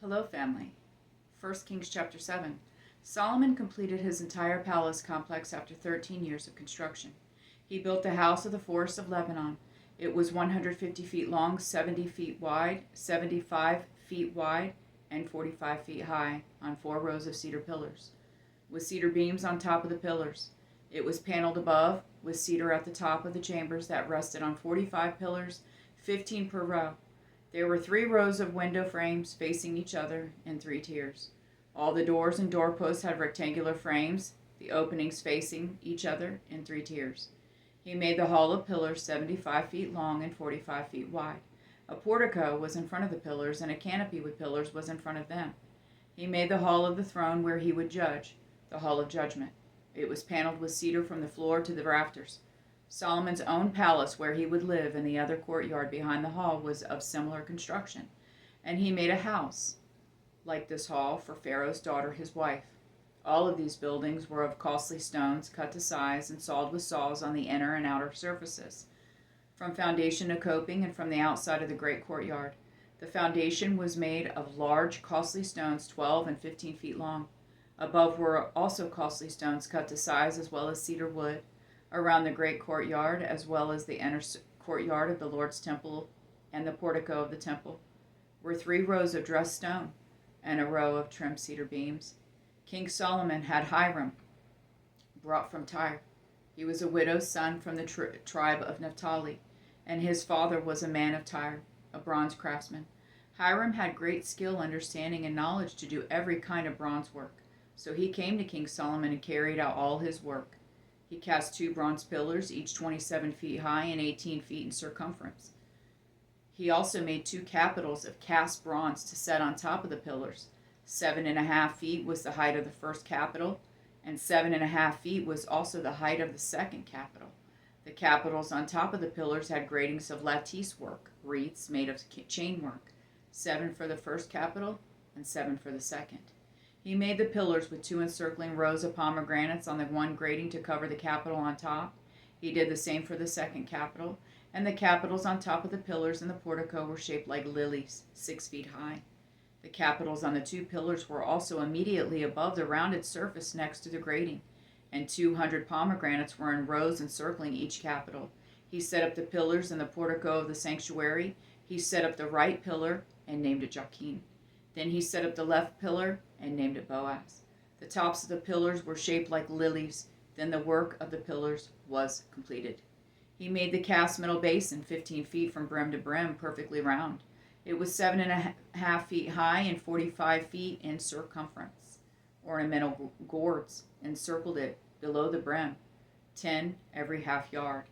Hello, family. 1 Kings chapter 7. Solomon completed his entire palace complex after 13 years of construction. He built the house of the forest of Lebanon. It was 150 feet long, 70 feet wide, 75 feet wide, and 45 feet high, on 4 rows of cedar pillars, with cedar beams on top of the pillars. It was paneled above, with cedar at the top of the chambers that rested on 45 pillars, 15 per row. There were 3 rows of window frames facing each other in 3 tiers. All the doors and doorposts had rectangular frames, the openings facing each other in 3 tiers. He made the hall of pillars 75 feet long and 45 feet wide. A portico was in front of the pillars, and a canopy with pillars was in front of them. He made the hall of the throne where he would judge, the hall of judgment. It was paneled with cedar from the floor to the rafters. Solomon's own palace where he would live in the other courtyard behind the hall was of similar construction, and he made a house like this hall for Pharaoh's daughter, his wife. All of these buildings were of costly stones, cut to size and sawed with saws on the inner and outer surfaces, from foundation to coping and from the outside of the great courtyard. The foundation was made of large, costly stones 12 and 15 feet long. Above were also costly stones cut to size, as well as cedar wood. Around the great courtyard, as well as the inner courtyard of the Lord's temple and the portico of the temple, were 3 rows of dressed stone and a row of trimmed cedar beams. King Solomon had Hiram, brought from Tyre. He was a widow's son from the tribe of Naphtali, and his father was a man of Tyre, a bronze craftsman. Hiram had great skill, understanding, and knowledge to do every kind of bronze work. So he came to King Solomon and carried out all his work. He cast 2 bronze pillars, each 27 feet high and 18 feet in circumference. He also made 2 capitals of cast bronze to set on top of the pillars. 7.5 feet was the height of the first capital, and 7.5 feet was also the height of the second capital. The capitals on top of the pillars had gratings of lattice work, wreaths made of chain work, 7 for the first capital and 7 for the second. He made the pillars with 2 encircling rows of pomegranates on the one grating to cover the capital on top. He did the same for the second capital, and the capitals on top of the pillars in the portico were shaped like lilies, 6 feet high. The capitals on the 2 pillars were also immediately above the rounded surface next to the grating, and 200 pomegranates were in rows encircling each capital. He set up the pillars in the portico of the sanctuary. He set up the right pillar and named it Jachin. Then he set up the left pillar and named it Boaz. The tops of the pillars were shaped like lilies. Then the work of the pillars was completed. He made the cast middle basin 15 feet from brim to brim, perfectly round. It was 7.5 feet high and 45 feet in circumference. Ornamental gourds encircled it below the brim, 10 every half yard,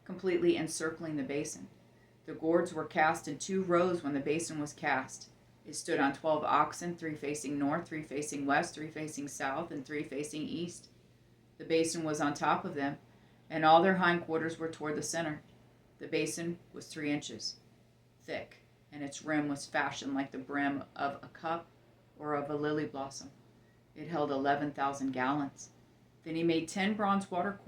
completely encircling the basin. The gourds were cast in 2 rows when the basin was cast. It stood on 12 oxen, 3 facing north, 3 facing west, 3 facing south, and 3 facing east. The basin was on top of them, and all their hindquarters were toward the center. The basin was 3 inches thick, and its rim was fashioned like the brim of a cup or of a lily blossom. It held 11,000 gallons. Then he made 10 bronze water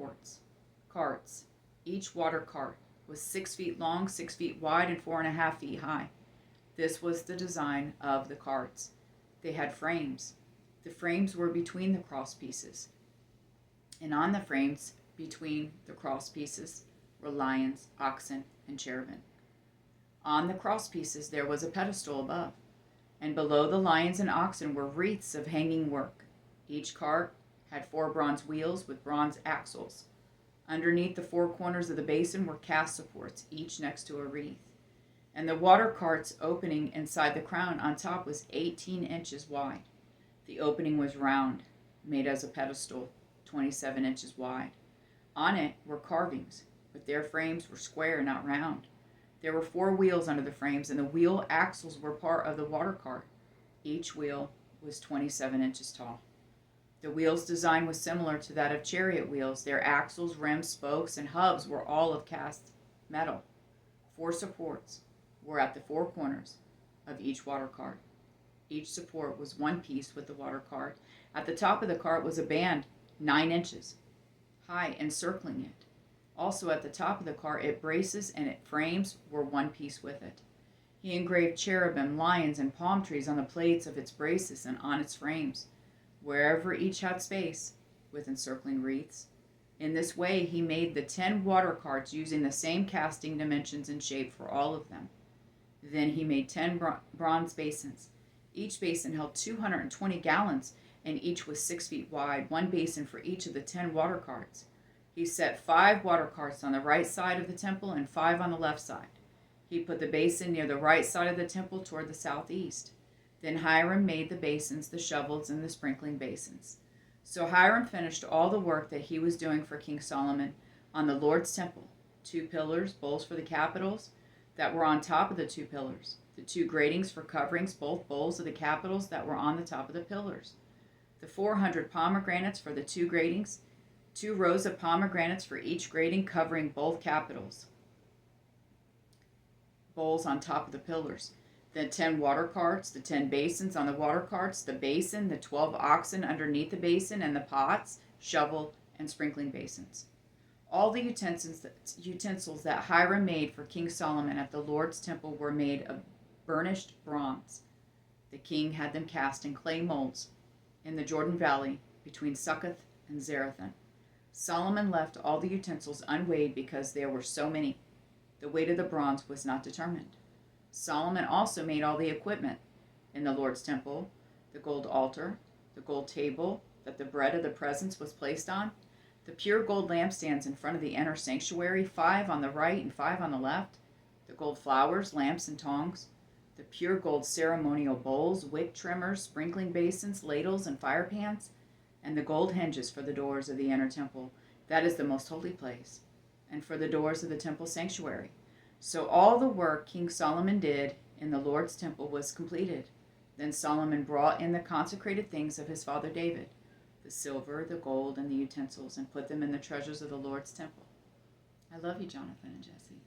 carts. Each water cart was 6 feet long, 6 feet wide, and 4.5 feet high. This was the design of the carts. They had frames. The frames were between the cross pieces, and on the frames between the cross pieces were lions, oxen, and cherubim. On the cross pieces there was a pedestal above, and below the lions and oxen were wreaths of hanging work. Each cart had 4 bronze wheels with bronze axles. Underneath the 4 corners of the basin were cast supports, each next to a wreath. And the water cart's opening inside the crown on top was 18 inches wide. The opening was round, made as a pedestal, 27 inches wide. On it were carvings, but their frames were square, not round. There were 4 wheels under the frames, and the wheel axles were part of the water cart. Each wheel was 27 inches tall. The wheel's design was similar to that of chariot wheels. Their axles, rims, spokes, and hubs were all of cast metal. 4 supports were at the 4 corners of each water cart. Each support was 1 piece with the water cart. At the top of the cart was a band 9 inches high encircling it. Also at the top of the cart, its braces and its frames were 1 piece with it. He engraved cherubim, lions, and palm trees on the plates of its braces and on its frames, wherever each had space, with encircling wreaths. In this way, he made the 10 water carts using the same casting dimensions and shape for all of them. Then he made 10 bronze basins. Each basin held 220 gallons, and each was 6 feet wide, one basin for each of the 10 water carts. He set 5 water carts on the right side of the temple and 5 on the left side. He put the basin near the right side of the temple toward the southeast. Then Hiram made the basins, the shovels, and the sprinkling basins. So Hiram finished all the work that he was doing for King Solomon on the Lord's temple: 2 pillars, bowls for the capitals that were on top of the 2 pillars, the 2 gratings for coverings, both bowls of the capitals that were on the top of the pillars, the 400 pomegranates for the 2 gratings, 2 rows of pomegranates for each grating covering both capitals, bowls on top of the pillars, the 10 water carts, the 10 basins on the water carts, the basin, the 12 oxen underneath the basin, and the pots, shovel, and sprinkling basins. All the utensils that Hiram made for King Solomon at the Lord's temple were made of burnished bronze. The king had them cast in clay molds in the Jordan Valley between Succoth and Zarethan. Solomon left all the utensils unweighed because there were so many. The weight of the bronze was not determined. Solomon also made all the equipment in the Lord's temple: the gold altar, the gold table that the bread of the presence was placed on, the pure gold lampstands in front of the inner sanctuary, 5 on the right and 5 on the left, the gold flowers, lamps, and tongs, the pure gold ceremonial bowls, wick trimmers, sprinkling basins, ladles, and fire pans, and the gold hinges for the doors of the inner temple, that is the most holy place, and for the doors of the temple sanctuary. So all the work King Solomon did in the Lord's temple was completed. Then Solomon brought in the consecrated things of his father David, the silver, the gold, and the utensils, and put them in the treasures of the Lord's temple. I love you, Jonathan and Jesse.